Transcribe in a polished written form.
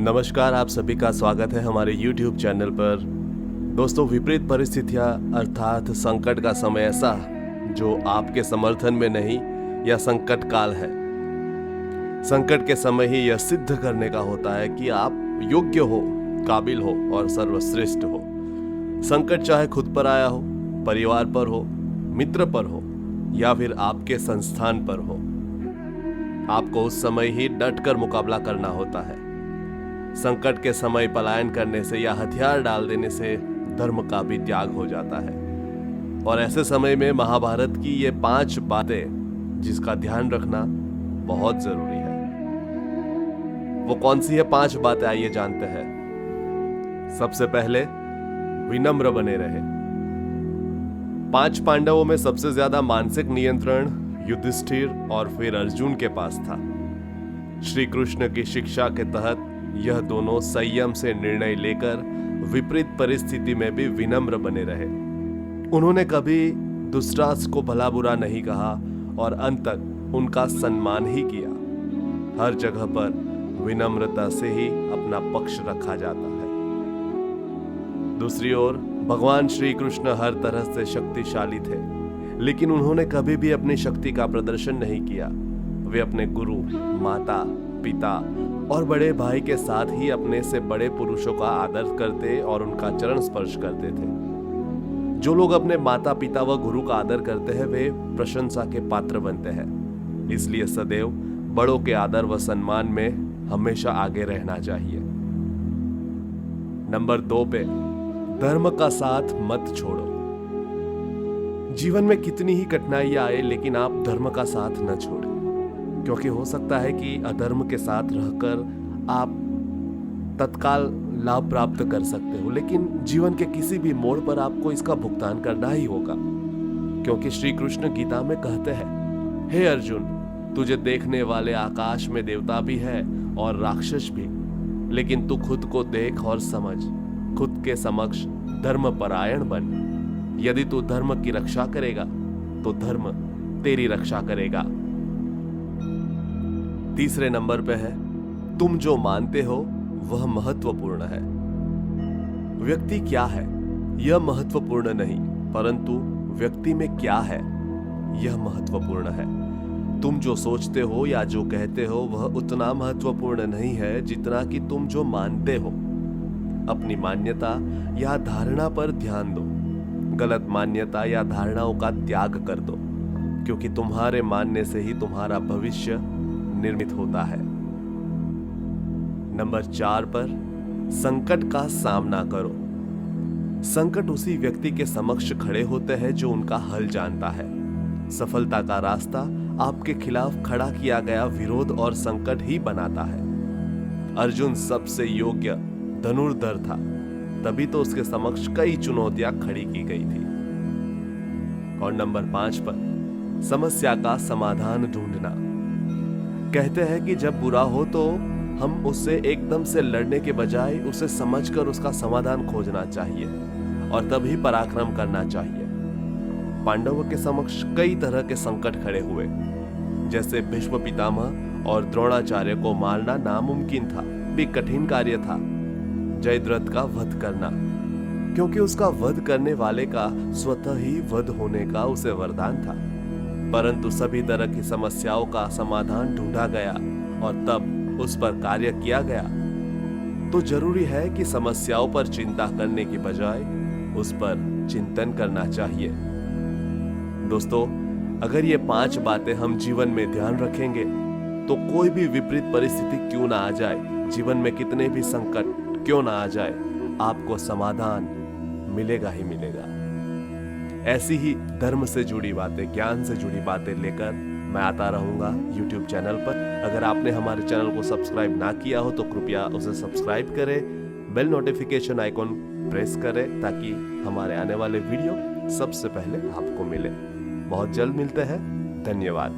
नमस्कार, आप सभी का स्वागत है हमारे YouTube चैनल पर। दोस्तों, विपरीत परिस्थितियां अर्थात संकट का समय ऐसा जो आपके समर्थन में नहीं या संकट काल है। संकट के समय ही यह सिद्ध करने का होता है कि आप योग्य हो, काबिल हो और सर्वश्रेष्ठ हो। संकट चाहे खुद पर आया हो, परिवार पर हो, मित्र पर हो या फिर आपके संस्थान पर हो, आपको उस समय ही डटकर मुकाबला करना होता है। संकट के समय पलायन करने से या हथियार डाल देने से धर्म का भी त्याग हो जाता है। और ऐसे समय में महाभारत की ये 5 बातें जिसका ध्यान रखना बहुत जरूरी है। वो कौन सी है 5 बातें, आइए जानते हैं। सबसे पहले, विनम्र बने रहे। 5 पांडवों में सबसे ज्यादा मानसिक नियंत्रण युधिष्ठिर और फिर अर्जुन के पास था। श्री कृष्ण की शिक्षा के तहत यह दोनों संयम से निर्णय लेकर विपरीत परिस्थिति में भी विनम्र बने रहे। उन्होंने कभी दुष्टास को भला बुरा नहीं कहा और अंत तक उनका सम्मान ही किया। हर जगह पर विनम्रता से ही अपना पक्ष रखा जाता है। दूसरी ओर, भगवान श्री कृष्ण हर तरह से शक्तिशाली थे, लेकिन उन्होंने कभी भी अपनी शक्ति का प्रदर्शन नहीं किया। वे अपने गुरु, माता, पिता और बड़े भाई के साथ ही अपने से बड़े पुरुषों का आदर करते और उनका चरण स्पर्श करते थे। जो लोग अपने माता पिता व गुरु का आदर करते हैं वे प्रशंसा के पात्र बनते हैं। इसलिए सदैव बड़ों के आदर व सम्मान में हमेशा आगे रहना चाहिए। नंबर 2 पे, धर्म का साथ मत छोड़ो। जीवन में कितनी ही कठिनाइयां आए, लेकिन आप धर्म का साथ न छोड़ें, क्योंकि हो सकता है कि अधर्म के साथ रहकर आप तत्काल लाभ प्राप्त कर सकते हो, लेकिन जीवन के किसी भी मोड़ पर आपको इसका भुगतान करना ही होगा। क्योंकि श्री कृष्ण गीता में कहते हैं, हे अर्जुन, तुझे देखने वाले आकाश में देवता भी है और राक्षस भी, लेकिन तू खुद को देख और समझ, खुद के समक्ष धर्मपरायण बन। यदि तू धर्म की रक्षा करेगा तो धर्म तेरी रक्षा करेगा। तीसरे नंबर पे है, तुम जो मानते हो वह महत्वपूर्ण है। व्यक्ति क्या है यह महत्वपूर्ण नहीं, परंतु व्यक्ति में क्या है यह महत्वपूर्ण है। तुम जो सोचते हो या जो कहते हो वह उतना महत्वपूर्ण नहीं है जितना कि तुम जो मानते हो। अपनी मान्यता या धारणा पर ध्यान दो। गलत मान्यता या धारणाओं का त्याग कर दो, क्योंकि तुम्हारे मानने से ही तुम्हारा भविष्य निर्मित होता है। नंबर 4 पर, संकट का सामना करो। संकट उसी व्यक्ति के समक्ष खड़े होते हैं जो उनका हल जानता है। सफलता का रास्ता आपके खिलाफ खड़ा किया गया विरोध और संकट ही बनाता है। अर्जुन सबसे योग्य धनुर्धर था, तभी तो उसके समक्ष कई चुनौतियां खड़ी की गई थी। और नंबर 5 पर, समस्या का समाधान ढूंढना। कहते हैं कि जब बुरा हो तो हम उससे एकदम से लड़ने के बजाय उसे समझकर उसका समाधान खोजना चाहिए और तभी पराक्रम करना चाहिए। पांडवों के समक्ष कई तरह के संकट खड़े हुए, जैसे भीष्म पितामह और द्रोणाचार्य को मारना नामुमकिन था, भी कठिन कार्य था। जयद्रथ का वध करना, क्योंकि उसका वध करने वाले का स्वतः ही वध होने का उसे वरदान था। परंतु सभी तरह की समस्याओं का समाधान ढूंढा गया और तब उस पर कार्य किया गया। तो जरूरी है कि समस्याओं पर चिंता करने की बजाय उस पर चिंतन करना चाहिए। दोस्तों, अगर ये 5 बातें हम जीवन में ध्यान रखेंगे तो कोई भी विपरीत परिस्थिति क्यों ना आ जाए, जीवन में कितने भी संकट क्यों ना आ जाए, आपको समाधान मिलेगा ही मिलेगा। ऐसी ही धर्म से जुड़ी बातें, ज्ञान से जुड़ी बातें लेकर मैं आता रहूंगा YouTube चैनल पर। अगर आपने हमारे चैनल को सब्सक्राइब ना किया हो तो कृपया उसे सब्सक्राइब करें, बेल नोटिफिकेशन आइकॉन प्रेस करें ताकि हमारे आने वाले वीडियो सबसे पहले आपको मिले। बहुत जल्द मिलते हैं। धन्यवाद।